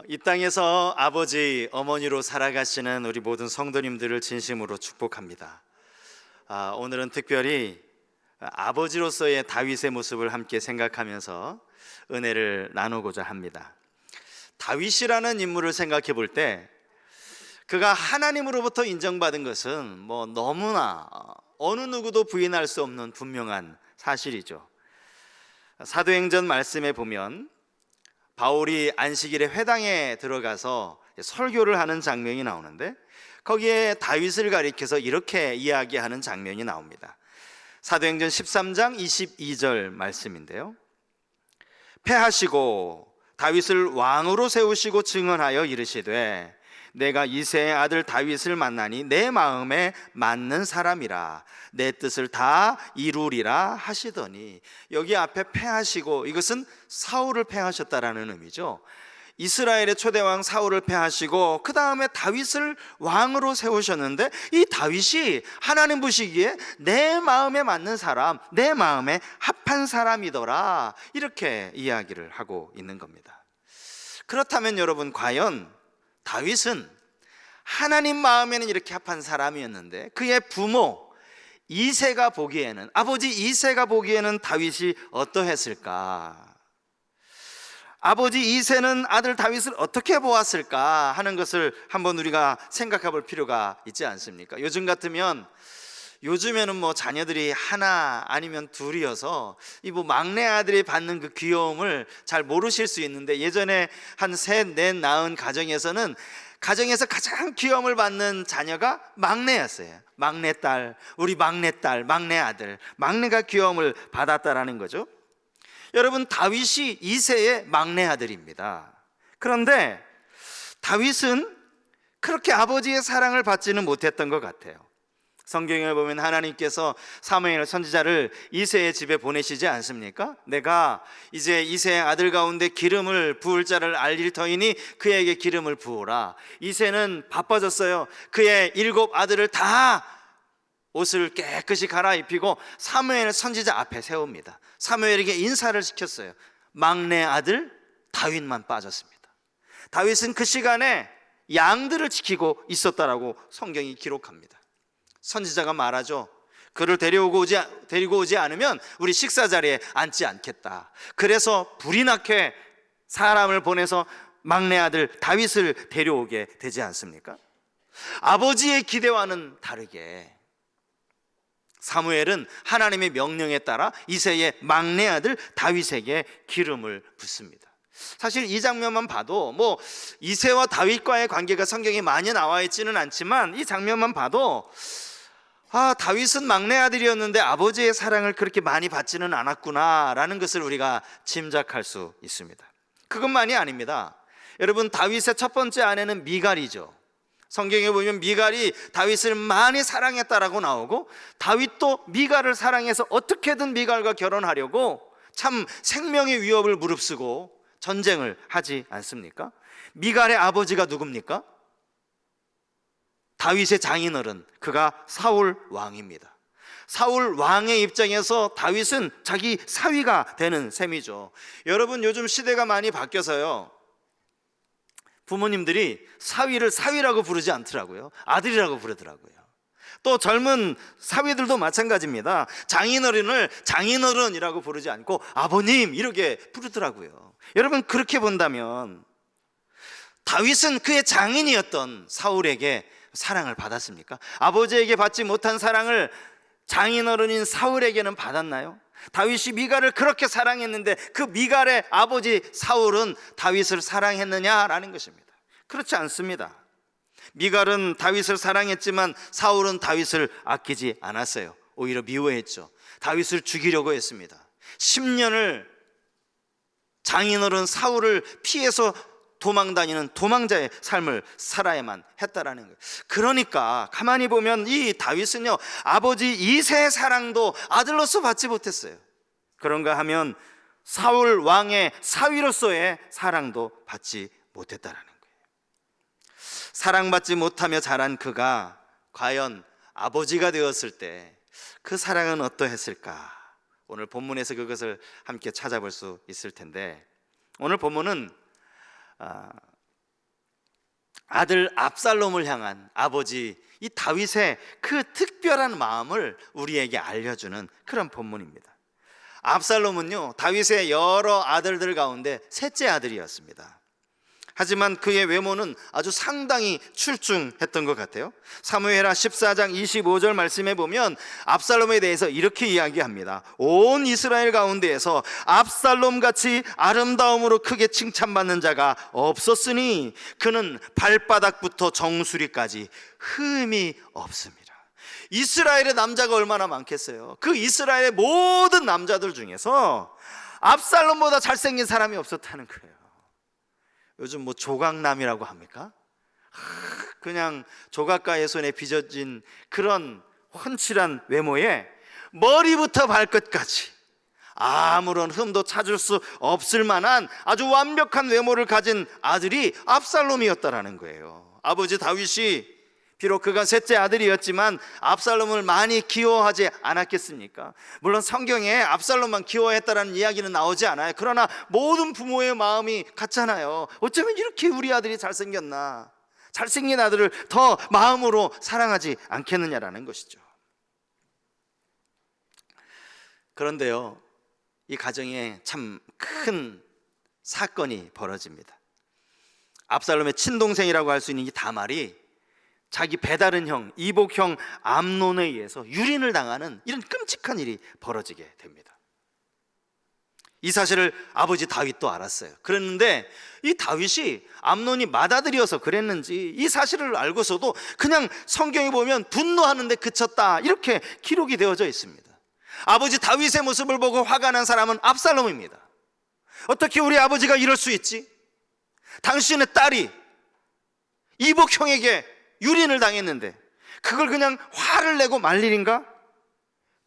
이 땅에서 아버지, 어머니로 살아가시는 우리 모든 성도님들을 진심으로 축복합니다. 오늘은 특별히 아버지로서의 다윗의 모습을 함께 생각하면서 은혜를 나누고자 합니다. 다윗이라는 인물을 생각해 볼 때 그가 하나님으로부터 인정받은 것은 너무나 어느 누구도 부인할 수 없는 분명한 사실이죠. 사도행전 말씀에 보면 바울이 안식일에 회당에 들어가서 설교를 하는 장면이 나오는데 거기에 다윗을 가리켜서 이렇게 이야기하는 장면이 나옵니다. 사도행전 13장 22절 말씀인데요, 패하시고 다윗을 왕으로 세우시고 증언하여 이르시되 내가 이새의 아들 다윗을 만나니 내 마음에 맞는 사람이라 내 뜻을 다 이루리라 하시더니, 여기 앞에 패하시고, 이것은 사울을 패하셨다라는 의미죠. 이스라엘의 초대왕 사울을 패하시고 그 다음에 다윗을 왕으로 세우셨는데, 이 다윗이 하나님 보시기에 내 마음에 맞는 사람, 내 마음에 합한 사람이더라, 이렇게 이야기를 하고 있는 겁니다. 그렇다면 여러분, 과연 다윗은 하나님 마음에는 이렇게 합한 사람이었는데 그의 부모 이새가 보기에는, 아버지 이새가 보기에는 다윗이 어떠했을까? 아버지 이새는 아들 다윗을 어떻게 보았을까 하는 것을 한번 우리가 생각해 볼 필요가 있지 않습니까? 요즘에는 자녀들이 하나 아니면 둘이어서 이 막내 아들이 받는 그 귀여움을 잘 모르실 수 있는데, 예전에 한 셋, 넷 낳은 가정에서는 가정에서 가장 귀여움을 받는 자녀가 막내였어요. 막내딸, 우리 막내딸, 막내 아들, 막내가 귀여움을 받았다라는 거죠. 여러분, 다윗이 이새의 막내 아들입니다. 그런데 다윗은 그렇게 아버지의 사랑을 받지는 못했던 것 같아요. 성경에 보면 하나님께서 사무엘 선지자를 이새의 집에 보내시지 않습니까? 내가 이제 이새의 아들 가운데 기름을 부을 자를 알릴 터이니 그에게 기름을 부으라. 이새는 바빠졌어요. 그의 7 아들을 다 옷을 깨끗이 갈아입히고 사무엘 선지자 앞에 세웁니다. 사무엘에게 인사를 시켰어요. 막내 아들 다윗만 빠졌습니다. 다윗은 그 시간에 양들을 지키고 있었다라고 성경이 기록합니다. 선지자가 말하죠. 그를 데리고 오지 않으면 우리 식사 자리에 앉지 않겠다. 그래서 불이 나게 사람을 보내서 막내 아들 다윗을 데려오게 되지 않습니까? 아버지의 기대와는 다르게 사무엘은 하나님의 명령에 따라 이새의 막내 아들 다윗에게 기름을 붓습니다. 사실 이 장면만 봐도 이새와 다윗과의 관계가 성경에 많이 나와 있지는 않지만 이 장면만 봐도 다윗은 막내 아들이었는데 아버지의 사랑을 그렇게 많이 받지는 않았구나라는 것을 우리가 짐작할 수 있습니다. 그것만이 아닙니다. 여러분, 다윗의 첫 번째 아내는 미갈이죠. 성경에 보면 미갈이 다윗을 많이 사랑했다라고 나오고, 다윗도 미갈을 사랑해서 어떻게든 미갈과 결혼하려고 참 생명의 위협을 무릅쓰고 전쟁을 하지 않습니까? 미갈의 아버지가 누굽니까? 다윗의 장인어른, 그가 사울 왕입니다. 사울 왕의 입장에서 다윗은 자기 사위가 되는 셈이죠. 여러분, 요즘 시대가 많이 바뀌어서요, 부모님들이 사위를 사위라고 부르지 않더라고요. 아들이라고 부르더라고요. 또 젊은 사위들도 마찬가지입니다. 장인어른을 장인어른이라고 부르지 않고 아버님 이렇게 부르더라고요. 여러분, 그렇게 본다면 다윗은 그의 장인이었던 사울에게 사랑을 받았습니까? 아버지에게 받지 못한 사랑을 장인어른인 사울에게는 받았나요? 다윗이 미갈을 그렇게 사랑했는데 그 미갈의 아버지 사울은 다윗을 사랑했느냐라는 것입니다. 그렇지 않습니다. 미갈은 다윗을 사랑했지만 사울은 다윗을 아끼지 않았어요. 오히려 미워했죠. 다윗을 죽이려고 했습니다. 10년을 장인어른 사울을 피해서 도망다니는 도망자의 삶을 살아야만 했다라는 거예요. 그러니까 가만히 보면 이 다윗은요, 아버지 이새의 사랑도 아들로서 받지 못했어요. 그런가 하면 사울 왕의 사위로서의 사랑도 받지 못했다라는 거예요. 사랑받지 못하며 자란 그가 과연 아버지가 되었을 때 그 사랑은 어떠했을까? 오늘 본문에서 그것을 함께 찾아볼 수 있을 텐데, 오늘 본문은 아들 압살롬을 향한 아버지 이 다윗의 그 특별한 마음을 우리에게 알려주는 그런 본문입니다. 압살롬은요, 다윗의 여러 아들들 가운데 셋째 아들이었습니다. 하지만 그의 외모는 아주 상당히 출중했던 것 같아요. 사무엘하 14장 25절 말씀에 보면 압살롬에 대해서 이렇게 이야기합니다. 온 이스라엘 가운데에서 압살롬같이 아름다움으로 크게 칭찬받는 자가 없었으니 그는 발바닥부터 정수리까지 흠이 없습니다. 이스라엘의 남자가 얼마나 많겠어요. 그 이스라엘의 모든 남자들 중에서 압살롬보다 잘생긴 사람이 없었다는 거예요. 요즘 뭐 조각남이라고 합니까? 그냥 조각가의 손에 빚어진 그런 훤칠한 외모에 머리부터 발끝까지 아무런 흠도 찾을 수 없을 만한 아주 완벽한 외모를 가진 아들이 압살롬이었다라는 거예요. 아버지 다윗이 비록 그가 셋째 아들이었지만 압살롬을 많이 기워하지 않았겠습니까? 물론 성경에 압살롬만 기워했다라는 이야기는 나오지 않아요. 그러나 모든 부모의 마음이 같잖아요. 어쩌면 이렇게 우리 아들이 잘생겼나, 잘생긴 아들을 더 마음으로 사랑하지 않겠느냐라는 것이죠. 그런데요, 이 가정에 참 큰 사건이 벌어집니다. 압살롬의 친동생이라고 할 수 있는 이 다말이 자기 배다른 형, 이복형 암논에 의해서 유린을 당하는 이런 끔찍한 일이 벌어지게 됩니다. 이 사실을 아버지 다윗도 알았어요. 그랬는데 이 다윗이 암논이 맏아들이어서 그랬는지 이 사실을 알고서도 그냥 성경에 보면 분노하는데 그쳤다 이렇게 기록이 되어져 있습니다. 아버지 다윗의 모습을 보고 화가 난 사람은 압살롬입니다. 어떻게 우리 아버지가 이럴 수 있지? 당신의 딸이 이복형에게 유린을 당했는데 그걸 그냥 화를 내고 말 일인가?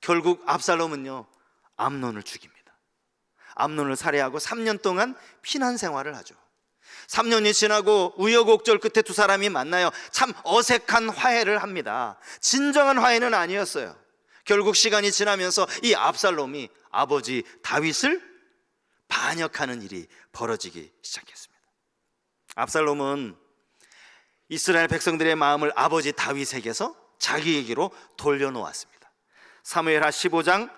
결국 압살롬은요, 암논을 죽입니다. 암논을 살해하고 3년 동안 피난 생활을 하죠. 3년이 지나고 우여곡절 끝에 두 사람이 만나요. 참 어색한 화해를 합니다. 진정한 화해는 아니었어요. 결국 시간이 지나면서 이 압살롬이 아버지 다윗을 반역하는 일이 벌어지기 시작했습니다. 압살롬은 이스라엘 백성들의 마음을 아버지 다윗에게서 자기에게로 돌려놓았습니다. 사무엘하 15장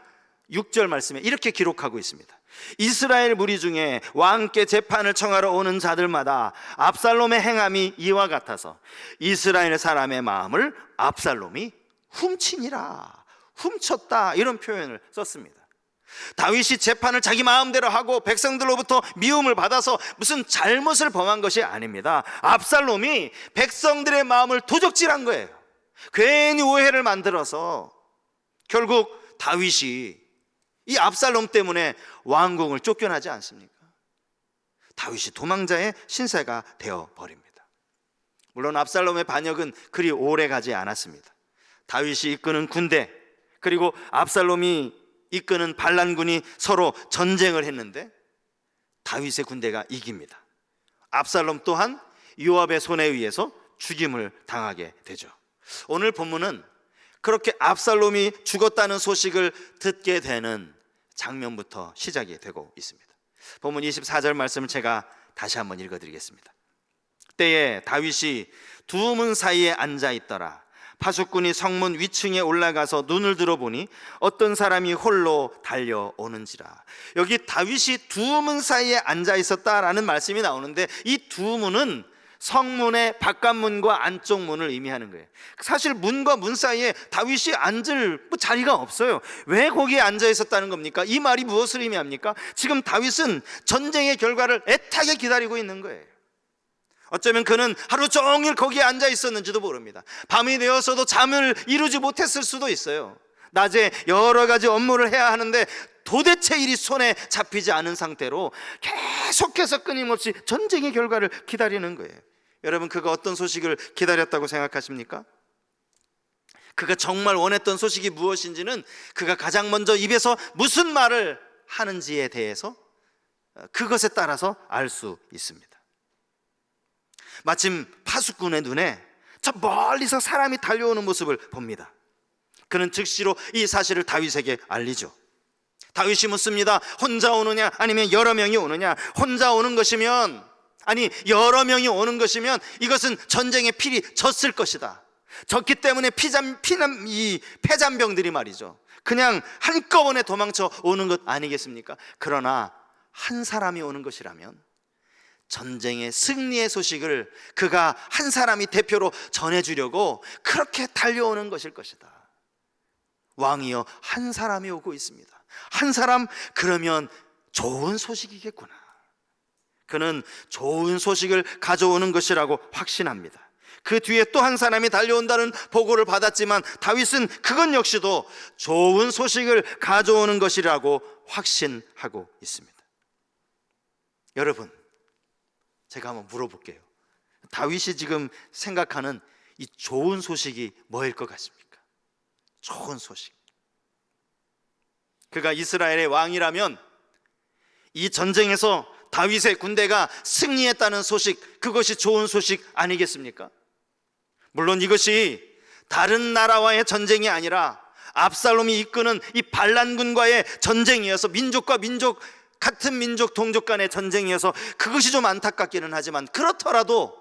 6절 말씀에 이렇게 기록하고 있습니다. 이스라엘 무리 중에 왕께 재판을 청하러 오는 자들마다 압살롬의 행함이 이와 같아서 이스라엘 사람의 마음을 압살롬이 훔치니라, 훔쳤다, 이런 표현을 썼습니다. 다윗이 재판을 자기 마음대로 하고 백성들로부터 미움을 받아서 무슨 잘못을 범한 것이 아닙니다. 압살롬이 백성들의 마음을 도적질한 거예요. 괜히 오해를 만들어서 결국 다윗이 이 압살롬 때문에 왕궁을 쫓겨나지 않습니까? 다윗이 도망자의 신세가 되어버립니다. 물론 압살롬의 반역은 그리 오래 가지 않았습니다. 다윗이 이끄는 군대, 그리고 압살롬이 이끄는 반란군이 서로 전쟁을 했는데 다윗의 군대가 이깁니다. 압살롬 또한 요압의 손에 의해서 죽임을 당하게 되죠. 오늘 본문은 그렇게 압살롬이 죽었다는 소식을 듣게 되는 장면부터 시작이 되고 있습니다. 본문 24절 말씀을 제가 다시 한번 읽어드리겠습니다. 때에 다윗이 두 문 사이에 앉아 있더라. 파수꾼이 성문 위층에 올라가서 눈을 들어보니 어떤 사람이 홀로 달려오는지라. 여기 다윗이 두 문 사이에 앉아 있었다라는 말씀이 나오는데 이 두 문은 성문의 바깥문과 안쪽 문을 의미하는 거예요. 사실 문과 문 사이에 다윗이 앉을 자리가 없어요. 왜 거기에 앉아 있었다는 겁니까? 이 말이 무엇을 의미합니까? 지금 다윗은 전쟁의 결과를 애타게 기다리고 있는 거예요. 어쩌면 그는 하루 종일 거기에 앉아 있었는지도 모릅니다. 밤이 되어서도 잠을 이루지 못했을 수도 있어요. 낮에 여러 가지 업무를 해야 하는데 도대체 일이 손에 잡히지 않은 상태로 계속해서 끊임없이 전쟁의 결과를 기다리는 거예요. 여러분, 그가 어떤 소식을 기다렸다고 생각하십니까? 그가 정말 원했던 소식이 무엇인지는 그가 가장 먼저 입에서 무슨 말을 하는지에 대해서 그것에 따라서 알 수 있습니다. 마침 파수꾼의 눈에 저 멀리서 사람이 달려오는 모습을 봅니다. 그는 즉시로 이 사실을 다윗에게 알리죠. 다윗이 묻습니다. 혼자 오느냐 아니면 여러 명이 오느냐? 혼자 오는 것이면 아니 여러 명이 오는 것이면 이것은 전쟁의 필이 졌을 것이다. 졌기 때문에 이 패잔병들이 말이죠, 그냥 한꺼번에 도망쳐 오는 것 아니겠습니까? 그러나 한 사람이 오는 것이라면 전쟁의 승리의 소식을 그가 한 사람이 대표로 전해주려고 그렇게 달려오는 것일 것이다. 왕이여, 한 사람이 오고 있습니다. 한 사람, 그러면 좋은 소식이겠구나. 그는 좋은 소식을 가져오는 것이라고 확신합니다. 그 뒤에 또 한 사람이 달려온다는 보고를 받았지만 다윗은 그것 역시도 좋은 소식을 가져오는 것이라고 확신하고 있습니다. 여러분, 제가 한번 물어볼게요. 다윗이 지금 생각하는 이 좋은 소식이 뭐일 것 같습니까? 좋은 소식. 그가 이스라엘의 왕이라면 이 전쟁에서 다윗의 군대가 승리했다는 소식, 그것이 좋은 소식 아니겠습니까? 물론 이것이 다른 나라와의 전쟁이 아니라 압살롬이 이끄는 이 반란군과의 전쟁이어서 민족과 민족, 같은 민족 동족 간의 전쟁이어서 그것이 좀 안타깝기는 하지만, 그렇더라도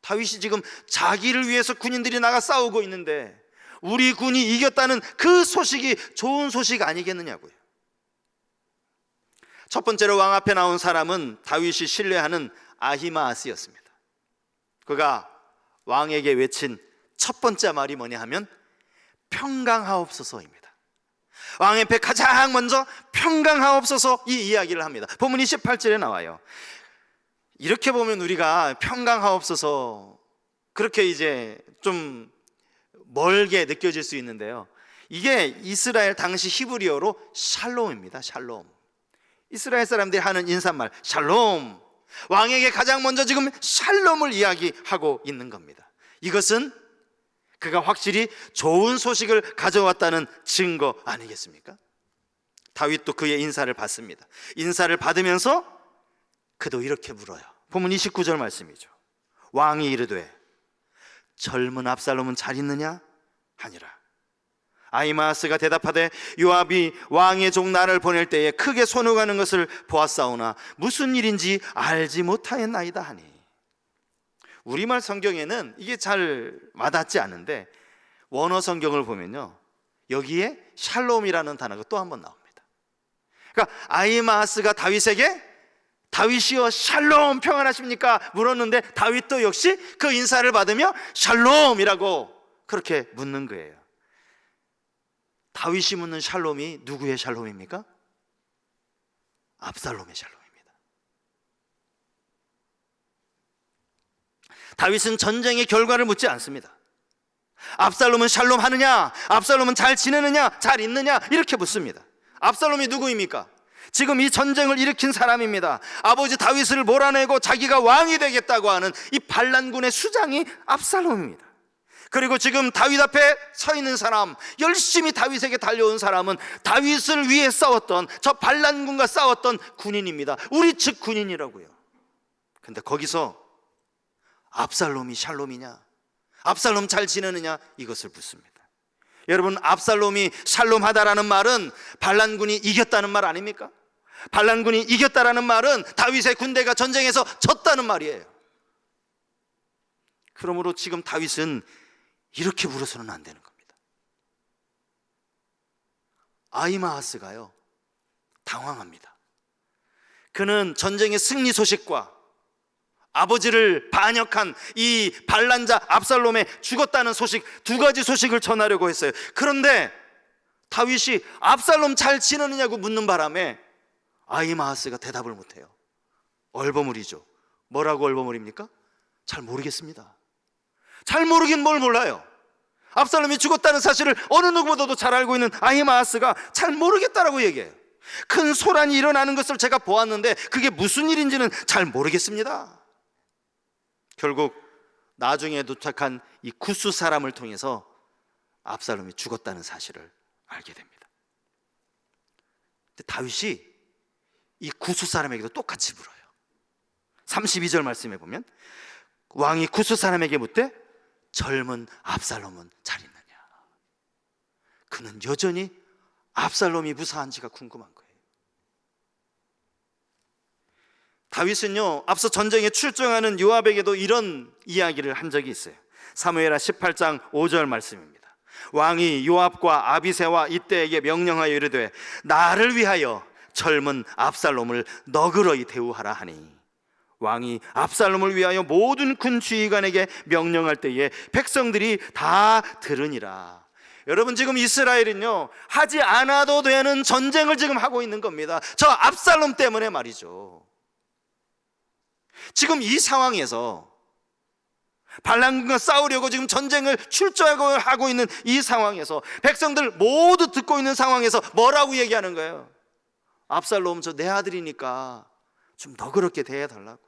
다윗이 지금 자기를 위해서 군인들이 나가 싸우고 있는데 우리 군이 이겼다는 그 소식이 좋은 소식 아니겠느냐고요. 첫 번째로 왕 앞에 나온 사람은 다윗이 신뢰하는 아히마아스였습니다. 그가 왕에게 외친 첫 번째 말이 뭐냐 하면 평강하옵소서입니다. 왕 앞에 가장 먼저 평강하옵소서 이 이야기를 합니다. 본문 28절에 나와요. 이렇게 보면 우리가 평강하옵소서 그렇게 이제 좀 멀게 느껴질 수 있는데요, 이게 이스라엘 당시 히브리어로 샬롬입니다. 샬롬. 이스라엘 사람들이 하는 인사말 샬롬. 왕에게 가장 먼저 지금 샬롬을 이야기하고 있는 겁니다. 이것은 그가 확실히 좋은 소식을 가져왔다는 증거 아니겠습니까? 다윗도 그의 인사를 받습니다. 인사를 받으면서 그도 이렇게 물어요. 본문 29절 말씀이죠. 왕이 이르되 젊은 압살롬은 잘 있느냐 하니라. 아히마아스가 대답하되 요압이 왕의 종 나를 보낼 때에 크게 손해가는 것을 보았사오나 무슨 일인지 알지 못하였나이다 하니. 우리말 성경에는 이게 잘 와닿지 않은데 원어 성경을 보면요, 여기에 샬롬이라는 단어가 또 한 번 나옵니다. 그러니까 아히마아스가 다윗에게 다윗이여 샬롬 평안하십니까? 물었는데 다윗도 역시 그 인사를 받으며 샬롬이라고 그렇게 묻는 거예요. 다윗이 묻는 샬롬이 누구의 샬롬입니까? 압살롬의 샬롬입니다. 다윗은 전쟁의 결과를 묻지 않습니다. 압살롬은 샬롬 하느냐, 압살롬은 잘 지내느냐, 잘 있느냐, 이렇게 묻습니다. 압살롬이 누구입니까? 지금 이 전쟁을 일으킨 사람입니다. 아버지 다윗을 몰아내고 자기가 왕이 되겠다고 하는 이 반란군의 수장이 압살롬입니다. 그리고 지금 다윗 앞에 서 있는 사람, 열심히 다윗에게 달려온 사람은 다윗을 위해 싸웠던, 저 반란군과 싸웠던 군인입니다. 우리 측 군인이라고요. 근데 거기서 압살롬이 샬롬이냐, 압살롬 잘 지내느냐, 이것을 묻습니다. 여러분, 압살롬이 샬롬하다라는 말은 반란군이 이겼다는 말 아닙니까? 반란군이 이겼다라는 말은 다윗의 군대가 전쟁에서 졌다는 말이에요. 그러므로 지금 다윗은 이렇게 물어서는 안 되는 겁니다. 아히마아스가요, 당황합니다. 그는 전쟁의 승리 소식과 아버지를 반역한 이 반란자 압살롬의 죽었다는 소식, 두 가지 소식을 전하려고 했어요. 그런데 다윗이 압살롬 잘 지내느냐고 묻는 바람에 아히마아스가 대답을 못해요. 얼버무리죠. 뭐라고 얼버무립니까? 잘 모르겠습니다. 잘 모르긴 뭘 몰라요. 압살롬이 죽었다는 사실을 어느 누구보다도 잘 알고 있는 아히마아스가 잘 모르겠다라고 얘기해요. 큰 소란이 일어나는 것을 제가 보았는데 그게 무슨 일인지는 잘 모르겠습니다. 결국 나중에 도착한 이 구스 사람을 통해서 압살롬이 죽었다는 사실을 알게 됩니다. 근데 다윗이 이 구스 사람에게도 똑같이 물어요. 32절 말씀에 보면 왕이 구스 사람에게 묻되 젊은 압살롬은 잘 있느냐. 그는 여전히 압살롬이 무사한지가 궁금한 거예요. 다윗은요, 앞서 전쟁에 출정하는 요압에게도 이런 이야기를 한 적이 있어요. 사무엘하 18장 5절 말씀입니다. 왕이 요압과 아비새와 이때에게 명령하여 이르되 나를 위하여 젊은 압살롬을 너그러이 대우하라 하니, 왕이 압살롬을 위하여 모든 군 지휘관에게 명령할 때에 백성들이 다 들으니라. 여러분, 지금 이스라엘은요, 하지 않아도 되는 전쟁을 지금 하고 있는 겁니다. 저 압살롬 때문에 말이죠. 지금 이 상황에서 발람군과 싸우려고 지금 전쟁을 출정하고 있는 이 상황에서 백성들 모두 듣고 있는 상황에서 뭐라고 얘기하는 거예요? 압살롬, 저 내 아들이니까 좀 너그럽게 대해달라고.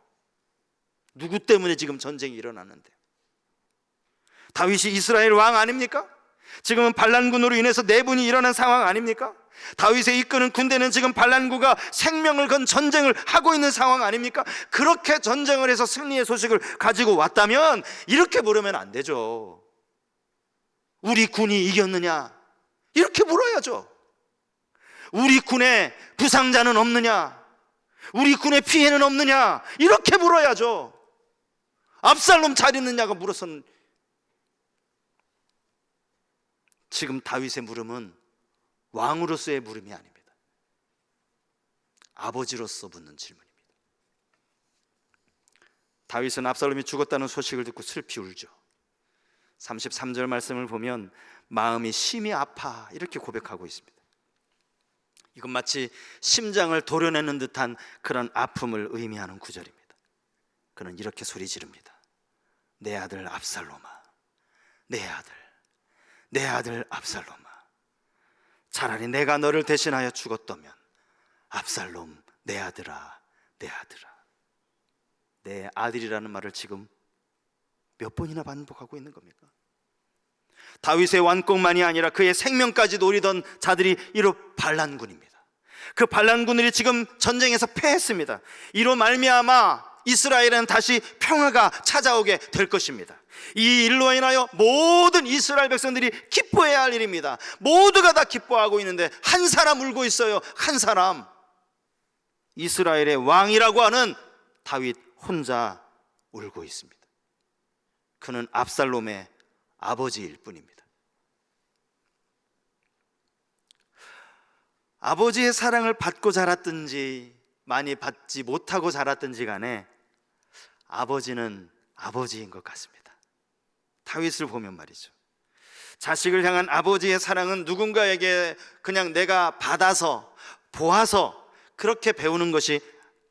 누구 때문에 지금 전쟁이 일어나는데? 다윗이 이스라엘 왕 아닙니까? 지금은 반란군으로 인해서 내분이 일어난 상황 아닙니까? 다윗의 이끄는 군대는 지금 반란군과 생명을 건 전쟁을 하고 있는 상황 아닙니까? 그렇게 전쟁을 해서 승리의 소식을 가지고 왔다면 이렇게 물으면 안 되죠. 우리 군이 이겼느냐? 이렇게 물어야죠. 우리 군에 부상자는 없느냐? 우리 군에 피해는 없느냐? 이렇게 물어야죠. 압살롬 잘 있느냐고 물어서는, 지금 다윗의 물음은 왕으로서의 물음이 아닙니다. 아버지로서 묻는 질문입니다. 다윗은 압살롬이 죽었다는 소식을 듣고 슬피 울죠. 33절 말씀을 보면 마음이 심히 아파 이렇게 고백하고 있습니다. 이건 마치 심장을 도려내는 듯한 그런 아픔을 의미하는 구절입니다. 그는 이렇게 소리 지릅니다. 내 아들 압살롬아, 내 아들 압살롬아, 차라리 내가 너를 대신하여 죽었다면, 압살롬 내 아들아, 내 아들아. 내 아들이라는 말을 지금 몇 번이나 반복하고 있는 겁니까? 다윗의 완공만이 아니라 그의 생명까지 노리던 자들이 이로 반란군입니다. 그 반란군들이 지금 전쟁에서 패했습니다. 이로 말미암아 이스라엘은 다시 평화가 찾아오게 될 것입니다. 이 일로 인하여 모든 이스라엘 백성들이 기뻐해야 할 일입니다. 모두가 다 기뻐하고 있는데 한 사람 울고 있어요. 한 사람, 이스라엘의 왕이라고 하는 다윗 혼자 울고 있습니다. 그는 압살롬의 아버지일 뿐입니다. 아버지의 사랑을 받고 자랐든지 많이 받지 못하고 자랐든지 간에 아버지는 아버지인 것 같습니다. 다윗을 보면 말이죠, 자식을 향한 아버지의 사랑은 누군가에게 그냥 내가 받아서 보아서 그렇게 배우는 것이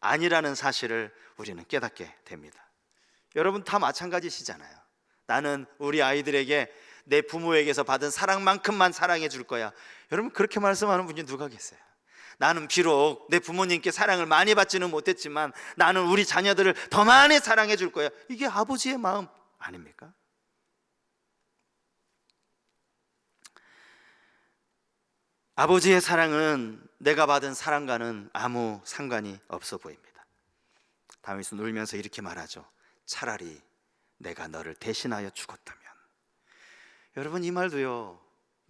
아니라는 사실을 우리는 깨닫게 됩니다. 여러분 다 마찬가지시잖아요. 나는 우리 아이들에게 내 부모에게서 받은 사랑만큼만 사랑해 줄 거야. 여러분 그렇게 말씀하는 분이 누가 계세요? 나는 비록 내 부모님께 사랑을 많이 받지는 못했지만 나는 우리 자녀들을 더 많이 사랑해 줄 거야. 이게 아버지의 마음 아닙니까? 아버지의 사랑은 내가 받은 사랑과는 아무 상관이 없어 보입니다. 다윗은 울면서 이렇게 말하죠. 차라리 내가 너를 대신하여 죽었다면. 여러분 이 말도요,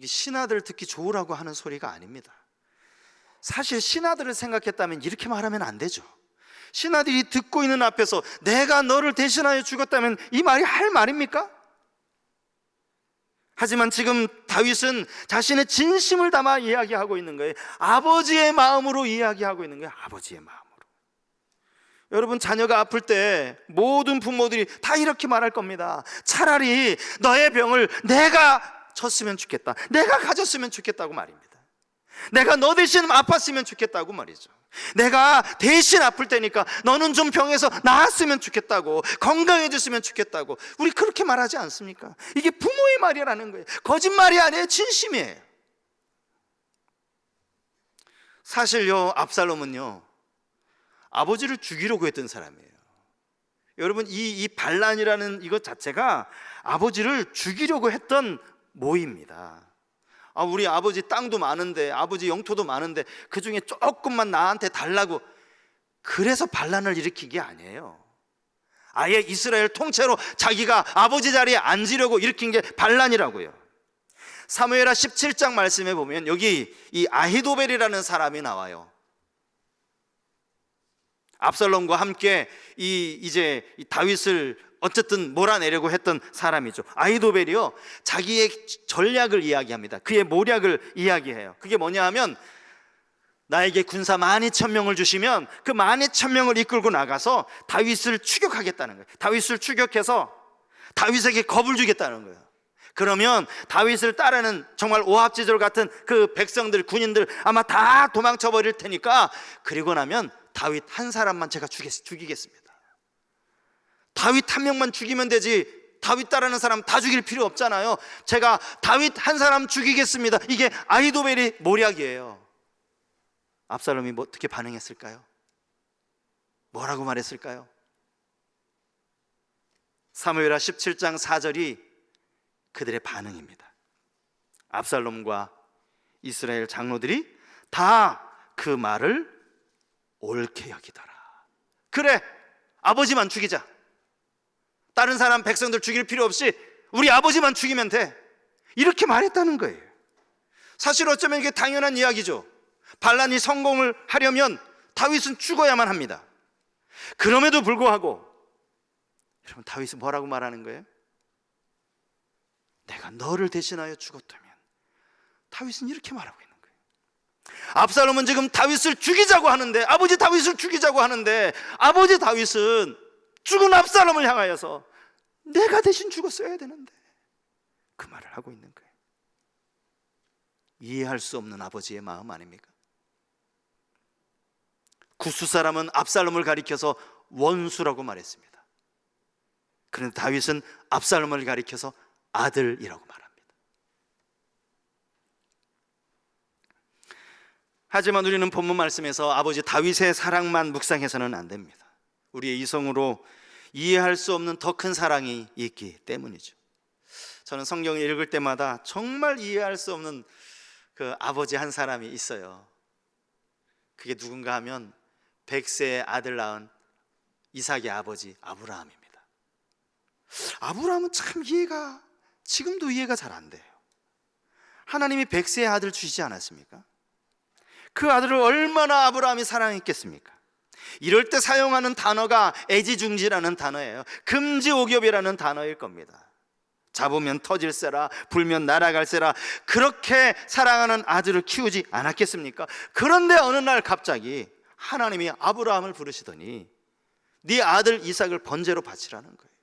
신하들 듣기 좋으라고 하는 소리가 아닙니다. 사실 신하들을 생각했다면 이렇게 말하면 안 되죠. 신하들이 듣고 있는 앞에서 내가 너를 대신하여 죽었다면 이 말이 할 말입니까? 하지만 지금 다윗은 자신의 진심을 담아 이야기하고 있는 거예요. 아버지의 마음으로 이야기하고 있는 거예요. 아버지의 마음으로. 여러분 자녀가 아플 때 모든 부모들이 다 이렇게 말할 겁니다. 차라리 너의 병을 내가 쳤으면 좋겠다, 내가 가졌으면 좋겠다고 말입니다. 내가 너 대신 아팠으면 좋겠다고 말이죠. 내가 대신 아플 테니까 너는 좀 병에서 나았으면 좋겠다고, 건강해졌으면 좋겠다고. 우리 그렇게 말하지 않습니까? 이게 부모의 말이라는 거예요. 거짓말이 아니에요. 진심이에요. 사실요, 압살롬은요 아버지를 죽이려고 했던 사람이에요. 여러분 이 반란이라는 이것 자체가 아버지를 죽이려고 했던 모입니다. 우리 아버지 땅도 많은데, 아버지 영토도 많은데 그 중에 조금만 나한테 달라고, 그래서 반란을 일으킨 게 아니에요. 아예 이스라엘 통째로 자기가 아버지 자리에 앉으려고 일으킨 게 반란이라고요. 사무엘하 17장 말씀에 보면 여기 이 아히도벨이라는 사람이 나와요. 압살롬과 함께 이제 다윗을 어쨌든 몰아내려고 했던 사람이죠. 아히도벨이요, 자기의 전략을 이야기합니다. 그의 모략을 이야기해요. 그게 뭐냐 하면, 나에게 군사 12,000명을 주시면 그 12,000명을 이끌고 나가서 다윗을 추격하겠다는 거예요. 다윗을 추격해서 다윗에게 겁을 주겠다는 거예요. 그러면 다윗을 따르는 정말 오합지졸 같은 그 백성들, 군인들 아마 다 도망쳐 버릴 테니까, 그리고 나면 다윗 한 사람만 제가 죽이겠습니다. 다윗 한 명만 죽이면 되지, 다윗 따르는 사람 다 죽일 필요 없잖아요. 제가 다윗 한 사람 죽이겠습니다. 이게 아히도벨의 모략이에요. 압살롬이 어떻게 반응했을까요? 뭐라고 말했을까요? 사무엘하 17장 4절이 그들의 반응입니다. 압살롬과 이스라엘 장로들이 다 그 말을 옳게 여기더라. 그래, 아버지만 죽이자. 다른 사람 백성들 죽일 필요 없이 우리 아버지만 죽이면 돼. 이렇게 말했다는 거예요. 사실 어쩌면 이게 당연한 이야기죠. 반란이 성공을 하려면 다윗은 죽어야만 합니다. 그럼에도 불구하고 여러분, 다윗은 뭐라고 말하는 거예요? 내가 너를 대신하여 죽었다면. 다윗은 이렇게 말하고 있는 거예요. 압살롬은 지금 다윗을 죽이자고 하는데, 아버지 다윗을 죽이자고 하는데, 아버지 다윗은 죽은 압살롬을 향하여서 내가 대신 죽었어야 되는데, 그 말을 하고 있는 거예요. 이해할 수 없는 아버지의 마음 아닙니까? 구스 사람은 압살롬을 가리켜서 원수라고 말했습니다. 그런데 다윗은 압살롬을 가리켜서 아들이라고 말합니다. 하지만 우리는 본문 말씀에서 아버지 다윗의 사랑만 묵상해서는 안 됩니다. 우리의 이성으로 이해할 수 없는 더 큰 사랑이 있기 때문이죠. 저는 성경을 읽을 때마다 정말 이해할 수 없는 그 아버지 한 사람이 있어요. 그게 누군가 하면 100세의 아들 낳은 이삭의 아버지 아브라함입니다. 아브라함은 참 지금도 이해가 잘 안 돼요. 하나님이 100세의 아들 주시지 않았습니까? 그 아들을 얼마나 아브라함이 사랑했겠습니까? 이럴 때 사용하는 단어가 애지중지라는 단어예요. 금지오겹이라는 단어일 겁니다. 잡으면 터질세라, 불면 날아갈세라, 그렇게 사랑하는 아들을 키우지 않았겠습니까? 그런데 어느 날 갑자기 하나님이 아브라함을 부르시더니 네 아들 이삭을 번제로 바치라는 거예요.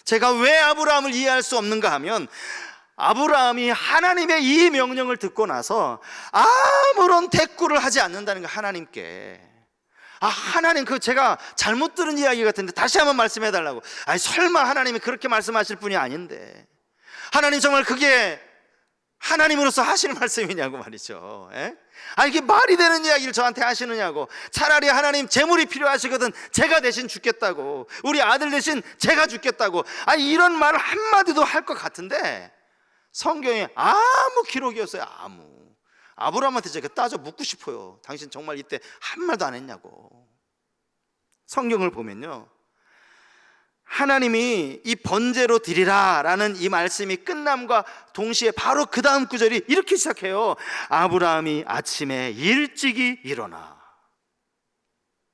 제가 왜 아브라함을 이해할 수 없는가 하면, 아브라함이 하나님의 이 명령을 듣고 나서 아무런 대꾸를 하지 않는다는 거. 하나님께, 하나님, 제가 잘못 들은 이야기 같은데 다시 한번 말씀해 달라고. 설마 하나님이 그렇게 말씀하실 분이 아닌데, 하나님 정말 그게 하나님으로서 하시는 말씀이냐고 말이죠. 이게 말이 되는 이야기를 저한테 하시느냐고. 차라리 하나님 재물이 필요하시거든 제가 대신 죽겠다고, 우리 아들 대신 제가 죽겠다고, 이런 말을 한마디도 할 것 같은데, 성경에 아무 기록이 없어요. 아브라함한테 제가 따져 묻고 싶어요. 당신 정말 이때 한 말도 안 했냐고. 성경을 보면요, 하나님이 이 번제로 드리라 라는 이 말씀이 끝남과 동시에 바로 그 다음 구절이 이렇게 시작해요. 아브라함이 아침에 일찍이 일어나.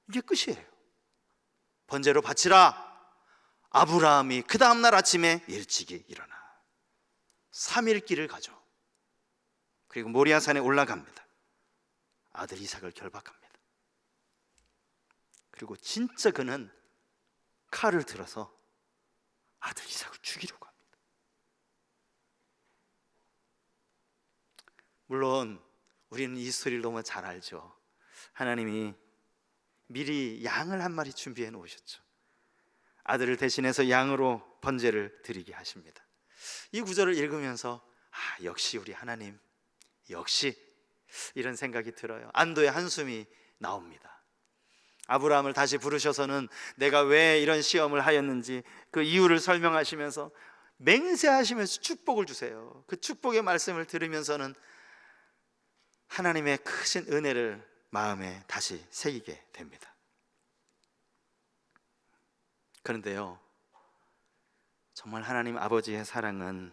이게 끝이에요. 번제로 바치라. 아브라함이 그 다음날 아침에 일찍이 일어나 3일 길을 가죠. 그리고 모리아산에 올라갑니다. 아들 이삭을 결박합니다. 그리고 진짜 그는 칼을 들어서 아들 이삭을 죽이려고 합니다. 물론 우리는 이 스토리를 너무 잘 알죠. 하나님이 미리 양을 한 마리 준비해 놓으셨죠. 아들을 대신해서 양으로 번제를 드리게 하십니다. 이 구절을 읽으면서 역시 우리 하나님, 역시, 이런 생각이 들어요. 안도의 한숨이 나옵니다. 아브라함을 다시 부르셔서는 내가 왜 이런 시험을 하였는지 그 이유를 설명하시면서 맹세하시면서 축복을 주세요. 그 축복의 말씀을 들으면서는 하나님의 크신 은혜를 마음에 다시 새기게 됩니다. 그런데요, 정말 하나님 아버지의 사랑은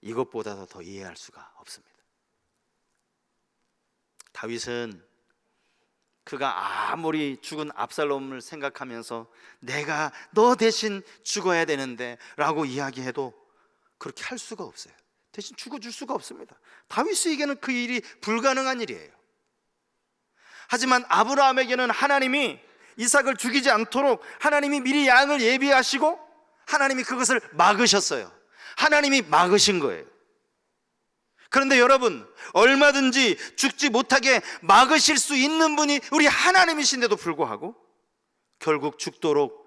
이것보다도 더 이해할 수가 없습니다. 다윗은 그가 아무리 죽은 압살롬을 생각하면서 내가 너 대신 죽어야 되는데 라고 이야기해도 그렇게 할 수가 없어요. 대신 죽어줄 수가 없습니다. 다윗에게는 그 일이 불가능한 일이에요. 하지만 아브라함에게는 하나님이 이삭을 죽이지 않도록 하나님이 미리 양을 예비하시고 하나님이 그것을 막으셨어요. 하나님이 막으신 거예요. 그런데 여러분, 얼마든지 죽지 못하게 막으실 수 있는 분이 우리 하나님이신데도 불구하고 결국 죽도록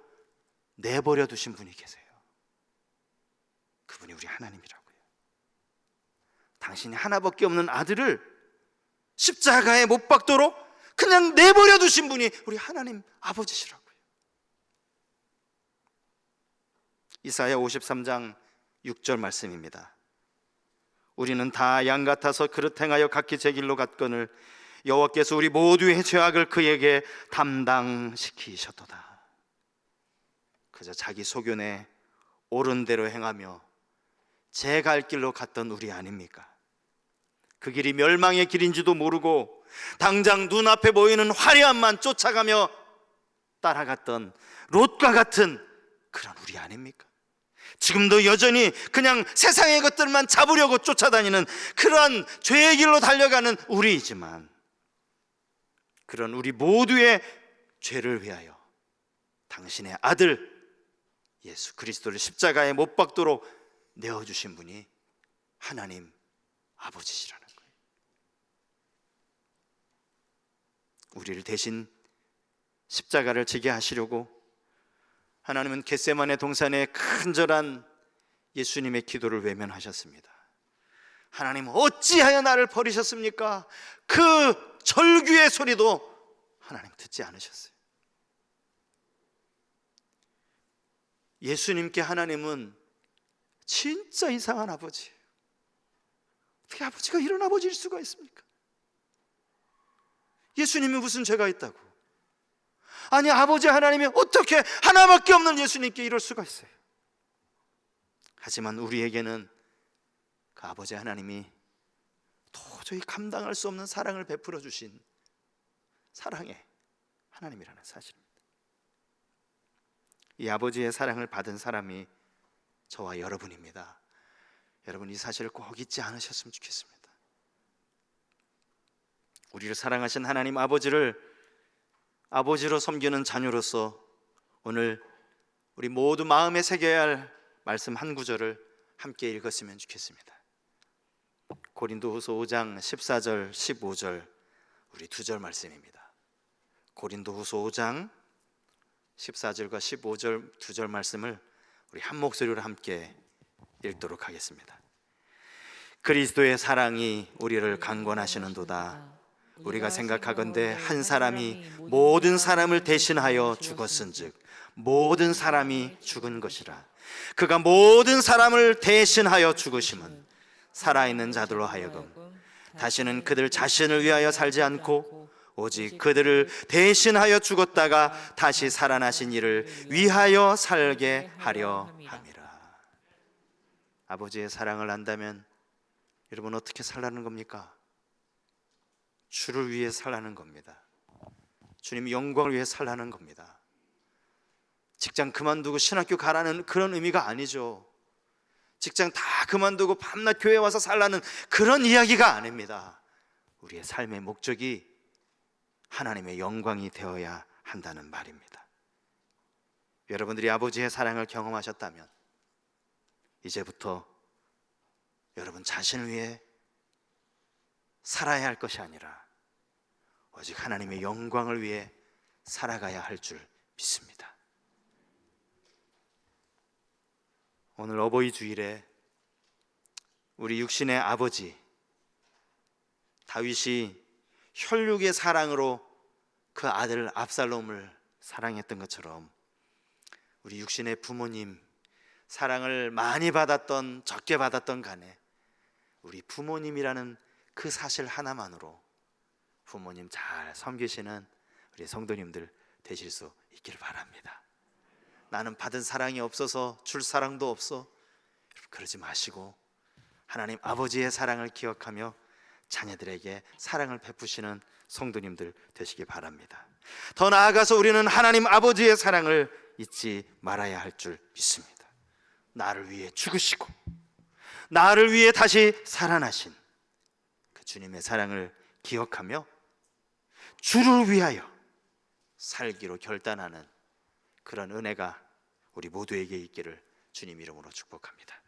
내버려 두신 분이 계세요. 그분이 우리 하나님이라고요. 당신이 하나밖에 없는 아들을 십자가에 못 박도록 그냥 내버려 두신 분이 우리 하나님 아버지시라고요. 이사야 53장 6절 말씀입니다. 우리는 다 양 같아서 그릇 행하여 각기 제 길로 갔거늘 여호와께서 우리 모두의 죄악을 그에게 담당시키셨도다. 그저 자기 소견에 옳은 대로 행하며 제 갈 길로 갔던 우리 아닙니까? 그 길이 멸망의 길인지도 모르고 당장 눈앞에 보이는 화려함만 쫓아가며 따라갔던 롯과 같은 그런 우리 아닙니까? 지금도 여전히 그냥 세상의 것들만 잡으려고 쫓아다니는 그러한 죄의 길로 달려가는 우리이지만, 그런 우리 모두의 죄를 위하여 당신의 아들 예수 그리스도를 십자가에 못 박도록 내어주신 분이 하나님 아버지시라는 거예요. 우리를 대신 십자가를 지게 하시려고 하나님은 겟세마네 동산에 큰절한 예수님의 기도를 외면하셨습니다. 하나님, 어찌하여 나를 버리셨습니까? 그 절규의 소리도 하나님 듣지 않으셨어요. 예수님께 하나님은 진짜 이상한 아버지예요. 어떻게 아버지가 이런 아버지일 수가 있습니까? 예수님이 무슨 죄가 있다고? 아니, 아버지 하나님이 어떻게 하나밖에 없는 예수님께 이럴 수가 있어요? 하지만 우리에게는 그 아버지 하나님이 도저히 감당할 수 없는 사랑을 베풀어 주신 사랑의 하나님이라는 사실입니다. 이 아버지의 사랑을 받은 사람이 저와 여러분입니다. 여러분, 이 사실을 꼭 잊지 않으셨으면 좋겠습니다. 우리를 사랑하신 하나님 아버지를 아버지로 섬기는 자녀로서 오늘 우리 모두 마음에 새겨야 할 말씀 한 구절을 함께 읽었으면 좋겠습니다. 고린도후서 5장 14절 15절 우리 두 절 말씀입니다. 고린도후서 5장 14절과 15절 두 절 말씀을 우리 한 목소리로 함께 읽도록 하겠습니다. 그리스도의 사랑이 우리를 강권하시는도다. 우리가 생각하건대 한 사람이 모든 사람을 대신하여 죽었은즉 모든 사람이 죽은 것이라. 그가 모든 사람을 대신하여 죽으심은 살아있는 자들로 하여금 다시는 그들 자신을 위하여 살지 않고 오직 그들을 대신하여 죽었다가 다시 살아나신 이를 위하여 살게 하려 함이라. 아버지의 사랑을 안다면 여러분 어떻게 살라는 겁니까? 주를 위해 살라는 겁니다. 주님의 영광을 위해 살라는 겁니다. 직장 그만두고 신학교 가라는 그런 의미가 아니죠. 직장 다 그만두고 밤낮 교회 와서 살라는 그런 이야기가 아닙니다. 우리의 삶의 목적이 하나님의 영광이 되어야 한다는 말입니다. 여러분들이 아버지의 사랑을 경험하셨다면 이제부터 여러분 자신을 위해 살아야 할 것이 아니라 오직 하나님의 영광을 위해 살아가야 할 줄 믿습니다. 오늘 어버이 주일에 우리 육신의 아버지 다윗이 혈육의 사랑으로 그 아들 압살롬을 사랑했던 것처럼 우리 육신의 부모님 사랑을 많이 받았던 적게 받았던 간에 우리 부모님이라는 그 사실 하나만으로 부모님 잘 섬기시는 우리 성도님들 되실 수 있기를 바랍니다. 나는 받은 사랑이 없어서 줄 사랑도 없어, 그러지 마시고 하나님 아버지의 사랑을 기억하며 자녀들에게 사랑을 베푸시는 성도님들 되시기 바랍니다. 더 나아가서 우리는 하나님 아버지의 사랑을 잊지 말아야 할 줄 믿습니다. 나를 위해 죽으시고 나를 위해 다시 살아나신 그 주님의 사랑을 기억하며 주를 위하여 살기로 결단하는 그런 은혜가 우리 모두에게 있기를 주님 이름으로 축복합니다.